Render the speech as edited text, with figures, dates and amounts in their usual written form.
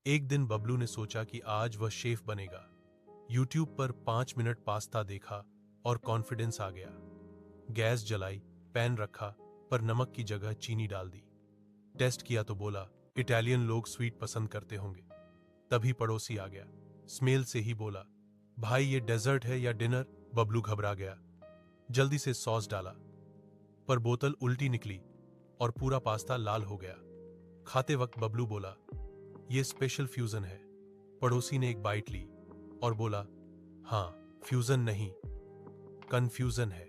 एक दिन बबलू ने सोचा कि आज वह शेफ बनेगा। यूट्यूब पर 5 मिनट पास्ता देखा और कॉन्फिडेंस आ गया। गैस जलाई, पैन रखा, पर नमक की जगह चीनी डाल दी। टेस्ट किया तो बोला, इटालियन लोग स्वीट पसंद करते होंगे। तभी पड़ोसी आ गया, स्मेल से ही बोला, भाई ये डेजर्ट है या डिनर? बबलू घबरा गया, जल्दी से सॉस डाला, पर बोतल उल्टी निकली और पूरा पास्ता लाल हो गया। खाते वक्त बबलू बोला, ये स्पेशल फ्यूजन है। पड़ोसी ने एक बाइट ली और बोला, हाँ, फ्यूजन नहीं, कन्फ्यूजन है।